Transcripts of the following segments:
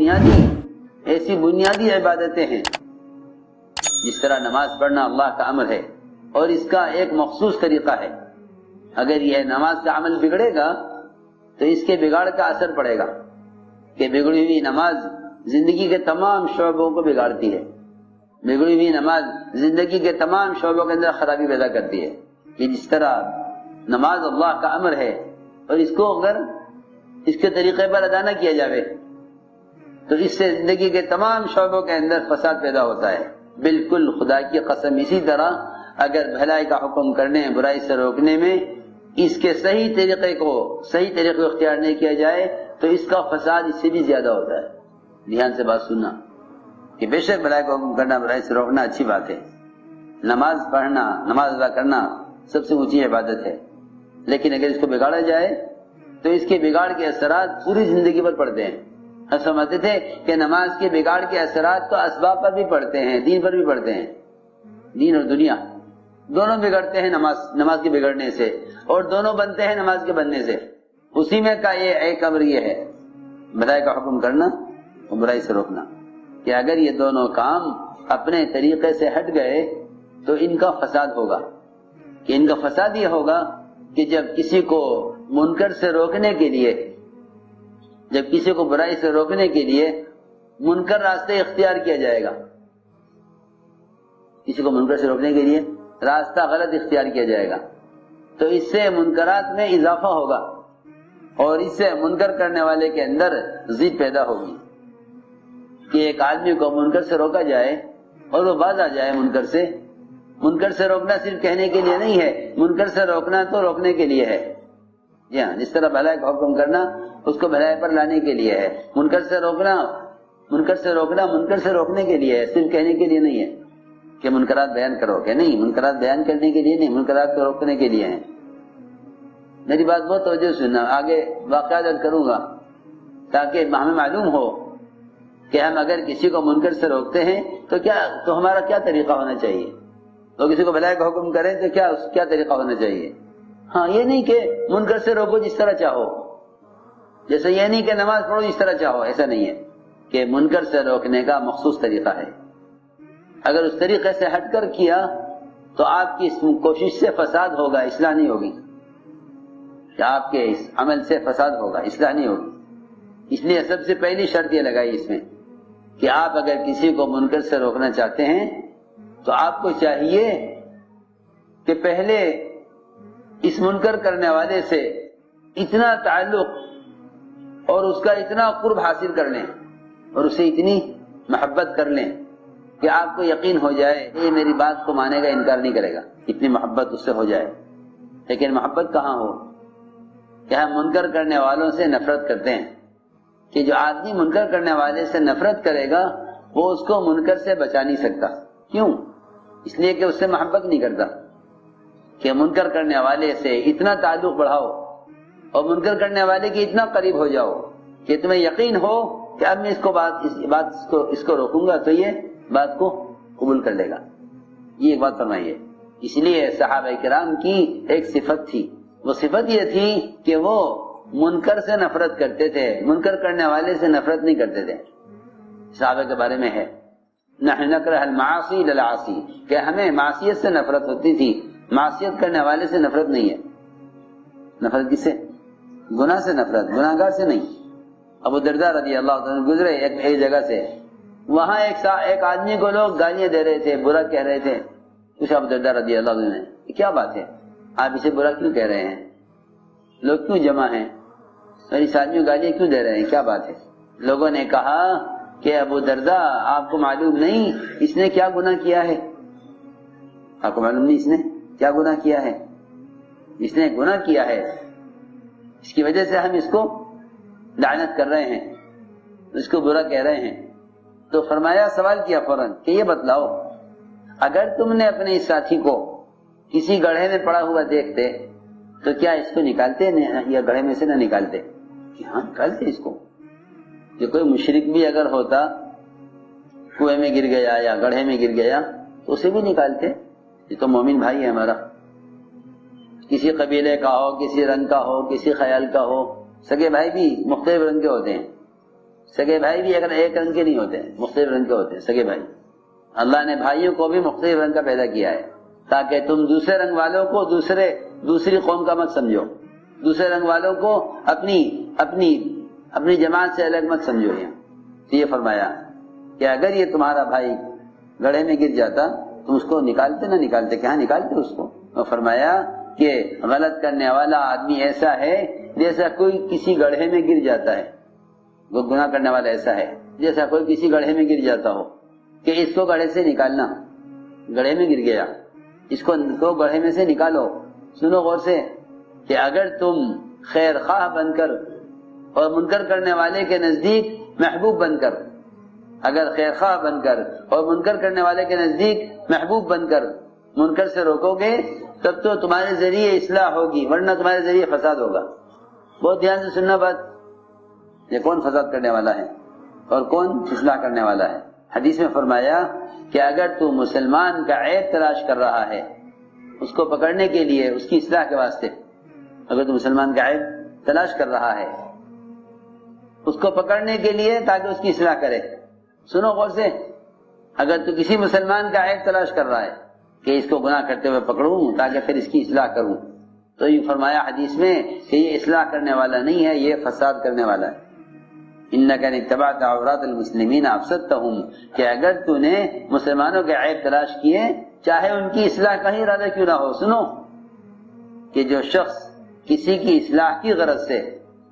ایسی بنیادی عبادتیں ہیں. جس طرح نماز پڑھنا اللہ کا امر ہے اور اس کا ایک مخصوص طریقہ ہے. اگر یہ نماز کا عمل بگڑے گا تو اس کے بگاڑ کا اثر پڑے گا کہ بگڑی ہوئی نماز زندگی کے تمام شعبوں کو بگاڑتی ہے. بگڑی ہوئی نماز زندگی کے تمام شعبوں کے اندر خرابی پیدا کرتی ہے. کہ جس طرح نماز اللہ کا امر ہے اور اس کو اگر اس کے طریقے پر ادا نہ کیا جائے تو اس سے زندگی کے تمام شعبوں کے اندر فساد پیدا ہوتا ہے. بالکل خدا کی قسم. اسی طرح اگر بھلائی کا حکم کرنے برائی سے روکنے میں اس کے صحیح طریقے کو اختیار نہیں کیا جائے تو اس کا فساد اس سے بھی زیادہ ہوتا ہے. دھیان سے بات سننا کہ بے شک بھلائی کا حکم کرنا برائی سے روکنا اچھی بات ہے. نماز پڑھنا نماز ادا کرنا سب سے اونچی عبادت ہے. لیکن اگر اس کو بگاڑا جائے تو اس کے بگاڑ کے اثرات پوری زندگی پر پڑتے ہیں. ہم سمجھتے تھے کہ نماز کے بگاڑ کے اثرات تو اسباب پر بھی پڑتے ہیں, دین پر بھی پڑتے ہیں. دین اور دنیا دونوں بگڑتے ہیں نماز کے بگڑنے سے, اور دونوں بنتے ہیں نماز کے بننے سے. اسی میں کا یہ ایک امر یہ ہے بھلائی کا حکم کرنا اور برائی سے روکنا, کہ اگر یہ دونوں کام اپنے طریقے سے ہٹ گئے تو ان کا فساد ہوگا. کہ ان کا فساد یہ ہوگا کہ جب کسی کو منکر سے روکنے کے لیے, جب کسی کو برائی سے روکنے کے لیے منکر راستے اختیار کیا جائے گا, کسی کو منکر سے روکنے کے لیے راستہ غلط اختیار کیا جائے گا تو اس سے منکرات میں اضافہ ہوگا اور اس سے منکر کرنے والے کے اندر ضد پیدا ہوگی. کہ ایک آدمی کو منکر سے روکا جائے اور وہ باز آ جائے منکر سے. منکر سے روکنا صرف کہنے کے لیے نہیں ہے, منکر سے روکنا تو روکنے کے لیے ہے. جی ہاں, جس طرح بھلائی کا حکم کرنا اس کو بھلائی پر لانے کے لیے ہے. منکر سے روکنا منکر سے روکنے کے لیے ہے, صرف کہنے کے لیے نہیں ہے کہ منکرات بیان کرو. کہ نہیں, منکرات بیان کرنے کے لیے نہیں, منکرات کو روکنے کے لیے ہیں. میری بات بہت توجہ سننا, آگے واقعات عرض کروں گا تاکہ ہمیں معلوم ہو کہ ہم اگر کسی کو منکر سے روکتے ہیں تو ہمارا کیا طریقہ ہونا چاہیے. تو کسی کو بھلائی کا حکم کریں تو کیا طریقہ ہونا چاہیے. ہاں, یہ نہیں کہ منکر سے روکو جس طرح چاہو, جیسے یہ نہیں کہ نماز پڑھو جس طرح چاہو, ایسا نہیں ہے. کہ منکر سے روکنے کا مخصوص طریقہ ہے. اگر اس طریقے سے ہٹ کر کیا تو آپ کی اس کوشش سے فساد ہوگا, اصلاح نہیں ہوگی. کہ آپ کے اس عمل سے فساد ہوگا, اصلاح نہیں ہوگی. اس لیے سب سے پہلی شرط یہ لگائی اس میں کہ آپ اگر کسی کو منکر سے روکنا چاہتے ہیں تو آپ کو چاہیے کہ پہلے اس منکر کرنے والے سے اتنا تعلق اور اس کا اتنا قرب حاصل کر لیں اور اسے اتنی محبت کر لیں کہ آپ کو یقین ہو جائے یہ میری بات کو مانے گا, انکار نہیں کرے گا. اتنی محبت اس سے ہو جائے. لیکن محبت کہاں ہو کہ ہم منکر کرنے والوں سے نفرت کرتے ہیں. کہ جو آدمی منکر کرنے والے سے نفرت کرے گا وہ اس کو منکر سے بچا نہیں سکتا. کیوں؟ اس لیے کہ اس سے محبت نہیں کرتا. کہ منکر کرنے والے سے اتنا تعلق بڑھاؤ اور منکر کرنے والے کے اتنا قریب ہو جاؤ کہ تمہیں یقین ہو کہ اب میں اس کو روکوں گا تو یہ بات کو قبول کر لے گا. یہ ایک بات فرمائیے. اس لیے صحابہ کرام کی ایک صفت تھی, وہ صفت یہ تھی کہ وہ منکر سے نفرت کرتے تھے, منکر کرنے والے سے نفرت نہیں کرتے تھے. صحابہ کے بارے میں ہے نحن نکرہ المعاصی للعاصی, کہ ہمیں معصیت سے نفرت ہوتی تھی, معصیت کرنے والے سے نفرت نہیں ہے. نفرت کس سے؟ گناہ سے نفرت, گناہگار سے نہیں. ابو درداء رضی اللہ عنہ گزرے ایک جگہ سے, وہاں ایک آدمی کو لوگ گالیاں دے رہے تھے, برا کہہ رہے تھے. پوچھا ابو درداء رضی اللہ عنہ نے کیا بات ہے, آپ اسے برا کیوں کہہ رہے ہیں, لوگ کیوں جمع ہیں اور اس آدمی کو گالیاں کیوں دے رہے ہیں, کیا بات ہے؟ لوگوں نے کہا کہ ابو درداء آپ کو معلوم نہیں اس نے کیا گناہ کیا ہے, آپ کو معلوم نہیں اس نے کیا گناہ کیا ہے. اس نے گناہ کیا ہے, اس کی وجہ سے ہم اس کو لعنت کر رہے ہیں, اس کو برا کہہ رہے ہیں. تو فرمایا, سوال کیا فوراً کہ یہ بتلاؤ اگر تم نے اپنے اس ساتھی کو کسی گڑھے میں پڑا ہوا دیکھتے تو کیا اس کو نکالتے یا گڑھے میں سے نہ نکالتے؟ کہ ہاں نکالتے اس کو. کہ کوئی مشرک بھی اگر ہوتا کنویں میں گر گیا یا گڑھے میں گر گیا تو اسے بھی نکالتے, یہ تو مومن بھائی ہے ہمارا. کسی قبیلے کا ہو, کسی رنگ کا ہو, کسی خیال کا ہو, سگے بھائی بھی مختلف رنگ کے ہوتے ہیں, سگے بھائی بھی اگر ایک رنگ کے نہیں ہوتے، مختلف رنگ کے ہوتے ہیں سگے بھائی. اللہ نے بھائیوں کو بھی مختلف رنگ کا پیدا کیا ہے تاکہ تم دوسرے رنگ والوں کو دوسری قوم کا مت سمجھو، دوسرے رنگ والوں کو اپنی جماعت سے الگ مت سمجھو. یہ فرمایا کہ اگر یہ تمہارا بھائی گڑھے میں گر جاتا تم اس کو نکالتے نہ نکالتے، کہاں نکالتے اس کو. اور فرمایا کہ غلط کرنے والا آدمی ایسا ہے جیسا کوئی کسی گڑھے میں گر جاتا ہے. وہ گناہ کرنے والا ایسا ہے جیسا کوئی کسی گڑھے میں گر جاتا ہو کہ اس کو گڑھے سے نکالنا، گڑھے میں گر گیا، اس کو گڑھے میں سے نکالو. سنو غور سے کہ اگر تم خیر خواہ بن کر اور منکر کرنے والے کے نزدیک محبوب بن کر، اگر خیر خواہ بن کر اور منکر کرنے والے کے نزدیک محبوب بن کر منکر سے روکو گے تب تو تمہارے ذریعے اصلاح ہوگی، ورنہ تمہارے ذریعے فساد ہوگا. بہت دھیان سے سننا بات. یہ کون فساد کرنے والا ہے اور کون اصلاح کرنے والا ہے؟ حدیث میں فرمایا کہ اگر تو مسلمان کا عیب تلاش کر رہا ہے اس کو پکڑنے کے لیے، اس کی اصلاح کے واسطے، اگر تو مسلمان کا عیب تلاش کر رہا ہے اس کو پکڑنے کے لیے تاکہ اس کی اصلاح کرے. سنو غور سے، اگر تو کسی مسلمان کا عیب تلاش کر رہا ہے کہ اس کو گناہ کرتے ہوئے پکڑوں تاکہ پھر اس کی اصلاح کروں، تو یہ فرمایا حدیث میں کہ یہ اصلاح کرنے والا نہیں ہے، یہ فساد کرنے والا ہے. انک ان اتبعت عورات المسلمین افسدتهم، کہ اگر تو نے مسلمانوں کے عیب تلاش کیے چاہے ان کی اصلاح کا ہی ارادہ کیوں نہ ہو. سنو کہ جو شخص کسی کی اصلاح کی غرض سے،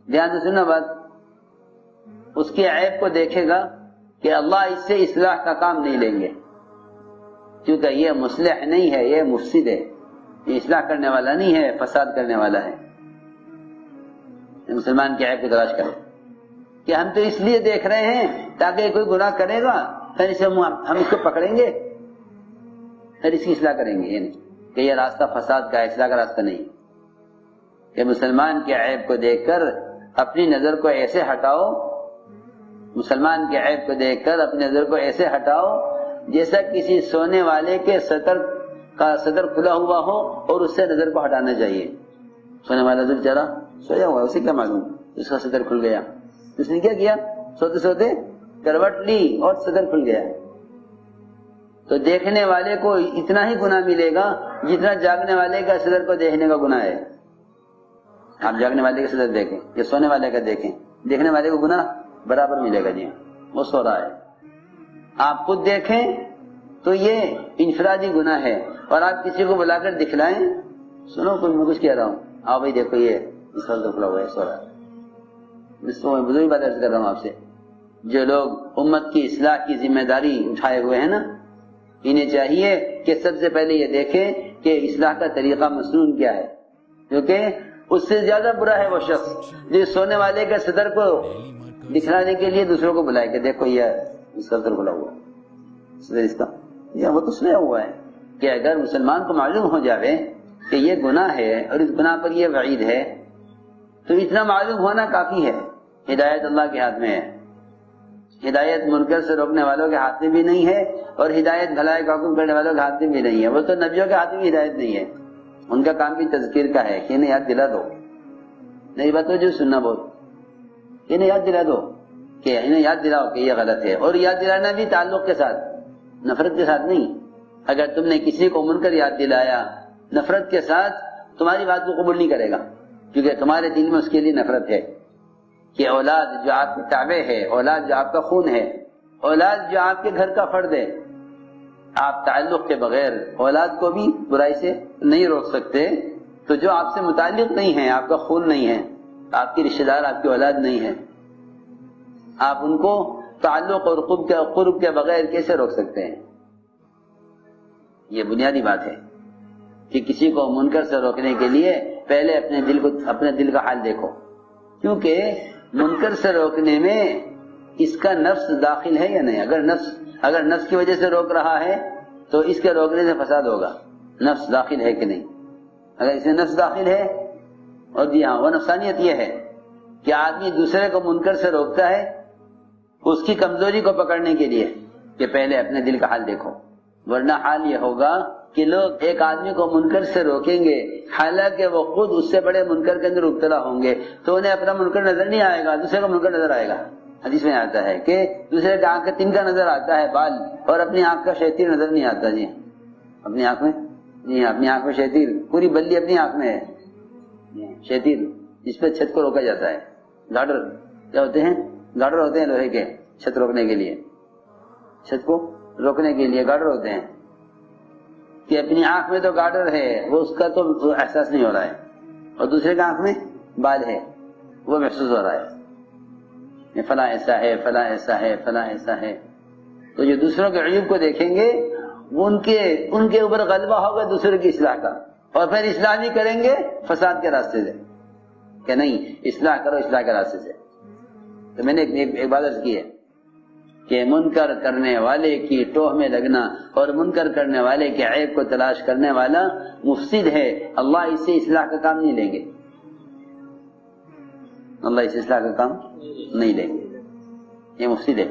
دھیان سے سننا بات، اس کے عیب کو دیکھے گا کہ اللہ اس سے اصلاح کا کام نہیں لیں گے کیونکہ یہ مصلح نہیں ہے، یہ مفسد ہے، یہ اصلاح کرنے والا نہیں ہے، فساد کرنے والا ہے. مسلمان کے عیب کو تلاش کرے کہ ہم تو اس لیے دیکھ رہے ہیں تاکہ کوئی گناہ کرے گا پھر اسے ہم اس کو پکڑیں گے پھر اس کی اصلاح کریں گے. یہ نہیں کہ یہ راستہ فساد کا ہے، اصلاح کا راستہ نہیں. کہ مسلمان کے عیب کو دیکھ کر اپنی نظر کو ایسے ہٹاؤ، مسلمان کے عیب کو دیکھ کر اپنی نظر کو ایسے ہٹاؤ جیسا کسی سونے والے کے صدر کھلا ہوا ہو اور اس سے نظر کو ہٹانا چاہیے. سونے والا تو بیچارہ سویا ہوا، اسے کیا معلوم اس کا صدر کھل گیا. اس نے کیا کیا؟ سوتے سوتے کروٹ لی اور صدر کھل گیا. تو دیکھنے والے کو اتنا ہی گناہ ملے گا جتنا جاگنے والے کا صدر کو دیکھنے کا گناہ ہے. آپ جاگنے والے کا صدر دیکھیں یا سونے والے کا دیکھیں، دیکھنے والے کو گناہ برابر ملے گا. جی وہ سو رہا ہے. آپ خود دیکھیں تو یہ انفرادی گناہ ہے اور آپ کسی کو بلا کر دکھلائیں، سنو کچھ کہہ رہا ہوں، آؤ بھائی دیکھو یہ اس وقت کھلا ہوا ہے، سو رہا ہے. اس کو میں بزرگ بات عرض کر رہا ہوں آپ سے. جو لوگ امت کی اصلاح کی ذمہ داری اٹھائے ہوئے ہیں نا، انہیں چاہیے کہ سب سے پہلے یہ دیکھیں کہ اصلاح کا طریقہ مسنون کیا ہے، کیونکہ اس سے زیادہ برا ہے وہ شخص جو سونے والے کے صدر کو دکھلانے کے لیے دوسروں کو بلائے کہ دیکھو یہ اس کا صدر کھلا ہوا صدر اس کا، یہ وہ تو سویا ہوا ہے. کہ اگر مسلمان کو معلوم ہو جاوے کہ یہ گناہ ہے اور اس گناہ پر یہ وعید ہے تو اتنا معلوم ہونا کافی ہے. ہدایت اللہ کے ہاتھ میں ہے، ہدایت منکر سے روکنے والوں کے ہاتھ میں بھی نہیں ہے اور ہدایت بھلائی کا حکم کرنے والوں کے ہاتھ میں بھی نہیں ہے. وہ تو نبیوں کے ہاتھ میں بھی ہدایت نہیں ہے، ان کا کام بھی تذکیر کا ہے کہ انہیں یاد دلا دو. نہیں بات جو سننا بہت، انہیں یاد دلا دو کہ انہیں یاد دلاؤ کہ یہ غلط ہے. اور یاد دلانا بھی تعلق کے ساتھ، نفرت کے ساتھ نہیں. اگر تم نے کسی کو منکر یاد دلایا نفرت کے ساتھ، تمہاری بات کو قبول نہیں کرے گا کیونکہ تمہارے دل میں اس کے لیے نفرت ہے. کہ اولاد جو آپ کے تابع ہے، اولاد جو آپ کا خون ہے، اولاد جو آپ کے گھر کا فرد ہے، آپ تعلق کے بغیر اولاد کو بھی برائی سے نہیں روک سکتے. تو جو آپ سے متعلق نہیں ہے، آپ کا خون نہیں ہے، آپ کی رشتہ دار، آپ کی اولاد نہیں ہے، آپ ان کو تعلق اور قرب کے بغیر کیسے روک سکتے ہیں؟ یہ بنیادی بات ہے کہ کسی کو منکر سے روکنے کے لیے پہلے اپنے دل کا حال دیکھو، کیونکہ منکر سے روکنے میں اس کا نفس داخل ہے یا نہیں. اگر نفس کی وجہ سے روک رہا ہے تو اس کے روکنے سے فساد ہوگا. نفس داخل ہے کہ نہیں؟ اگر اس میں نفس داخل ہے، اور جی ہاں، وہ نفسانیت یہ ہے کہ آدمی دوسرے کو منکر سے روکتا ہے اس کی کمزوری کو پکڑنے کے لیے کہ پہلے اپنے دل کا حال دیکھو. ورنہ حال یہ ہوگا کہ لوگ ایک آدمی کو منکر سے روکیں گے حالانکہ وہ خود اس سے بڑے منکر کے اندر مبتلا ہوں گے، تو انہیں اپنا منکر نظر نہیں آئے گا، دوسرے کا منکر نظر آئے گا. حدیث میں آتا ہے کہ دوسرے کا آنکھ کا تنکا نظر آتا ہے بال، اور اپنی آنکھ کا شیطیر نظر نہیں آتا. جی اپنی آنکھ میں، جی اپنی آنکھ میں شیطیر، پوری بلی اپنی آنکھ میں ہے. شیطیر جس پہ چھت کو روکا جاتا ہے. گارڈر کیا ہوتے ہیں؟ گارڈر ہوتے ہیں لوہے کے، چھت روکنے کے لیے، چھت کو روکنے کے لیے گارڈر ہوتے ہیں. کہ اپنی آنکھ میں تو گارڈر ہے، وہ اس کا تو احساس نہیں ہو رہا ہے، اور دوسرے کا آنکھ میں بال ہے، وہ محسوس ہو رہا ہے. فلاں ایسا ہے، فلاں ایسا ہے، فلاں ایسا ہے. تو جو دوسروں کے عیوب کو دیکھیں گے وہ ان کے اوپر غلبہ ہوگا دوسرے کی اصلاح کا، اور پھر اصلاح نہیں کریں گے فساد کے راستے سے، کہ نہیں اصلاح کرو اصلاح کے راستے سے. تو میں نے ایک بات عرض کی ہے کہ منکر کرنے والے کی ٹوہ میں لگنا اور منکر کرنے والے کے عیب کو تلاش کرنے والا مفسد ہے. اللہ اس سے اصلاح کا کام نہیں لیں گے، اللہ اس اصلاح کا کام نہیں لیں گے، یہ مفسد ہے.